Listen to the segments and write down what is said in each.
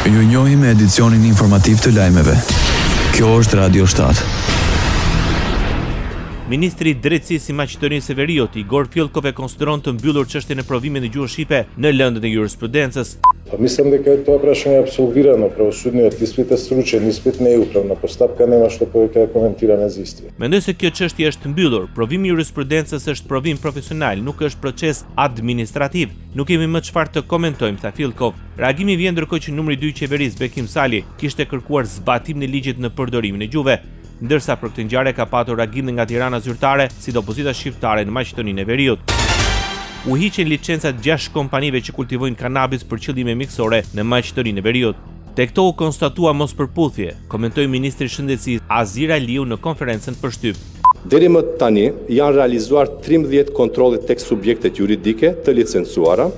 Ju njohim me edicionin informativ të lajmeve. Kjo është Radio 7. Ministri i Drejtësisë i Maqedonisë së Veriut, Igor Fillkov, konsideron të mbyllur çështjen e provimit në gjuhën shqipe në lëndën e jurisprudencës. Mislim дека тоа прашање е апсолвирано правосудниот испит е стручен испит, не е управна постапка, нема што повеќе да коментираме за исти. Mendoj se kjo çështje është mbyllur. Provimi i jurisprudencës është provim profesional, nuk është proces administrativ. Nuk kemi më çfarë të komentojmë, tha Fillkov. Reagimi vjen ndërkohë që numri 2 i qeverisë, Bekim Sali, kishte kërkuar zbatimin e ligjit në përdorimin e gjuhëve, ndërsa për këtë ngjarje ka patur reagim nga Tirana zyrtare, si do opozita shqiptare në Maqedoninë e Veriut. U hiqen licencat 6 kompanive që kultivojnë kanabis për qëllime mjekësore në Maqedoninë e Veriut. Te këto u konstatua mospërputhje, komentoi ministri i Shëndetësisë Azir Aliu në konferencën për shtyp. Deri më tani janë realizuar 13 kontrolle tek subjektet juridike të licencuara,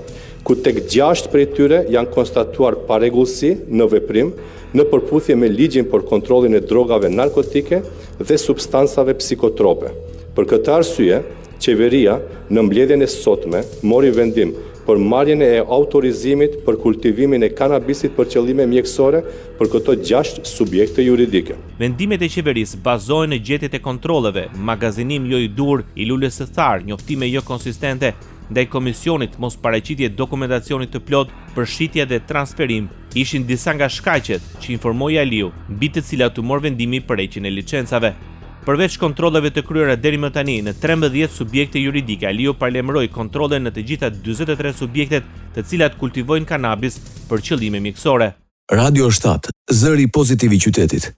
ku tek 6 prej tyre janë konstatuar parregullsi në veprim në përputhje me ligjin për kontrollin e drogave narkotike dhe substancave psikotrope. Për këtë arsye, qeveria në mbledhjen e sotme mori vendim për marrjen e autorizimit për kultivimin e kanabisit për qëllime mjekësore për këto 6 subjekte juridike. Vendimet e qeverisë bazohen në gjetjet e kontrolleve, magazinim jo i dur i lulës së tharë, njoftime jo konsistente ndaj komisionit, mos paraqitje dokumentacionit të plot për shitje dhe transferim, ishin disa nga shkaqet që informoi Aliu, mbi të cilat u mor vendimi për heqjen e licencave. Përveç kontrolleve të kryera deri më tani në 13 subjekte juridike, Aliu paralajmëroi kontrolle në të gjitha 43 subjektet të cilat kultivojnë kanabis për qëllime mjekësore. Radio 7, zëri pozitiv i qytetit.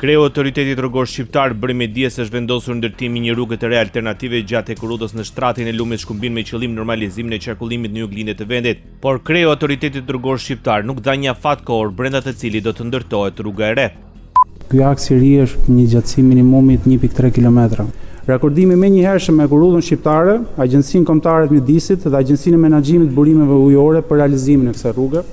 Kreu Autoriteti Rrugor Shqiptar bëri me dije se është vendosur ndërtimi një rrugë të re alternative gjatë Ekurudës në shtratin e Lumit Shkumbin me qëllim normalizimin e qarkullimit në juglindje të vendit. Por Kreu Autoritetit Rrugor Shqiptar nuk dha një afat kohor brenda të cilit do të ndërtohet rruga e re. Ky aks i ri është një gjatësi minimumit 1.3 km. Rekordimi menjëhershëm me Ekurudhën shqiptare, Agjencinë Kombëtare të Mjedisit dhe Agjencinë e Menaxhimit të Burimeve Ujore për realizimin e kësaj rruge.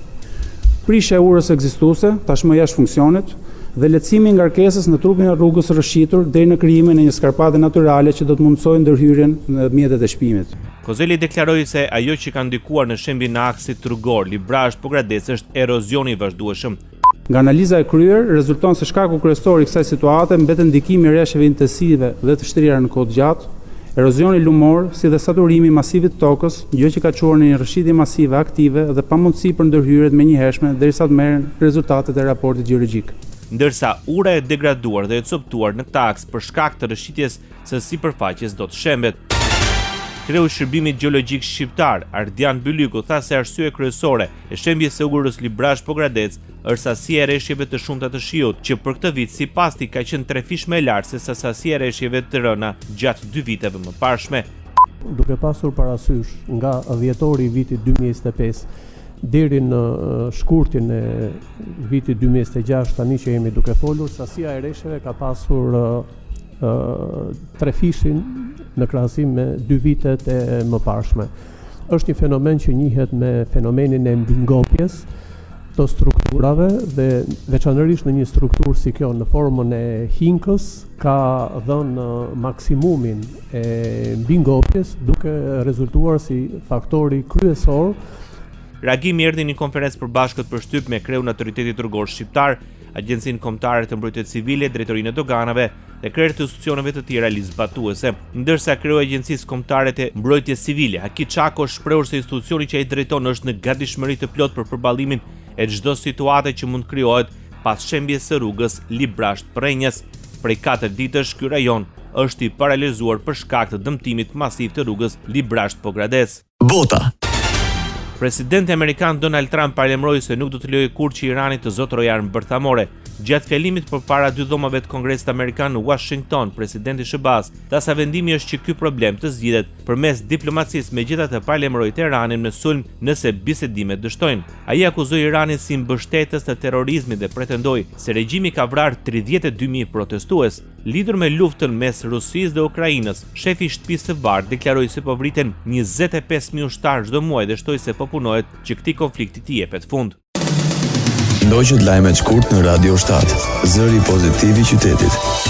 Prishja e urës ekzistuese, tashmë jashtë funksionit, dhe lehtësimi i ngarkesës në trupin e rrugës së rrëshqitur deri në krijimin e një skarpate natyrale që do të mundsojë ndërhyrjen në mjetet e shpimit. Kozeli deklaroi se ajo që ka ndikuar në shembin e aksit rrugor Librazh-Pogradec është erozioni i vazhdueshëm. Nga analiza e kryer, rezulton se shkaku kryesor i kësaj situate mbetet ndikimi i rreshjeve intensive dhe të shtrira në kohë gjatë, erozioni lumor, si dhe saturimi i masivit të tokës, gjë që ka çuar në një rrëshqitje masive aktive dhe pamundësi për ndërhyrjet menjëhershme derisa të merren rezultatet e raportit gjeologjik. Ndërsa ura e degraduar dhe e coptuar në këtë aks për shkak të rrëshqitjes së sipërfaqes do të shembet. Kreu i Shërbimit Gjeologjik Shqiptar, Ardian Bylyku, tha se arsye kryesore e shembjes së urës Librazh-Pogradec është sasia e rreshjeve të shumta të shiut, që për këtë vit sipas tij ka qenë 3 fish më e lartë se sasia e rreshjeve të rëna gjatë 2 viteve më parshme. Duke pasur parasysh nga dhjetori i vitit 2025 deri në shkurtin e vitit 2026, tani që jemi duke folur, sasia e rreshjeve ka pasur 3 fishin në krahasim me 2 vitet e mëparshme. Është një fenomen që njihet me fenomenin e mbingopjes të strukturave dhe veçanërisht në një strukturë si kjo në formën e hinkës ka dhënë maksimumin e mbingopjes duke rezultuar si faktori kryesor. Reagimi erdhi në një konferencë përbashkët për shtyp me kreun e Autoritetit Rrugor Shqiptar, Agjencinë Kombëtare të Mbrojtjes Civile, Drejtorinë e Doganave dhe krerë të institucioneve të tjera ligjzbatuese. Ndërsa kreu i Agjencisë Kombëtare të Mbrojtjes Civile, Haki Çako, shprehur se institucioni që ai drejton është në gatishmëri të plot për përballimin e çdo situate që mund krijohet pas shembjes së rrugës Librazh-Prenjes. Prej 4 ditësh ky rajon është i paralizuar për shkak të dëmtimit masiv të rrugës Librazh-Pogradec. Bota. Presidenti amerikan Donald Trump paralajmëroi se nuk do të lejojë kurrë që Irani të zotrojë armë bërthamore. Gjatë fjalimit përpara 2 dhomave të Kongresit Amerikan në Washington, presidenti Shehbaz tha se vendimi është që ky problem të zgjidhet përmes diplomacisë, megjithatë paralajmëroi Teheranin me sulm nëse bisedimet dështojnë. Ai akuzoi Iranin si mbështetës të terrorizmit dhe pretendoi se regjimi ka vrarë 32.000 protestues. Lidhur me luftën mes Rusisë dhe Ukrainës, shefi i shtëpisë së bardhë deklaroi se po vriten 25.000 ushtarë çdo muaj dhe shtoi se po punohet që këtij konflikti të jepet fund. Ndoqët lajmet shkurt në Radio 7, zëri pozitiv i qytetit.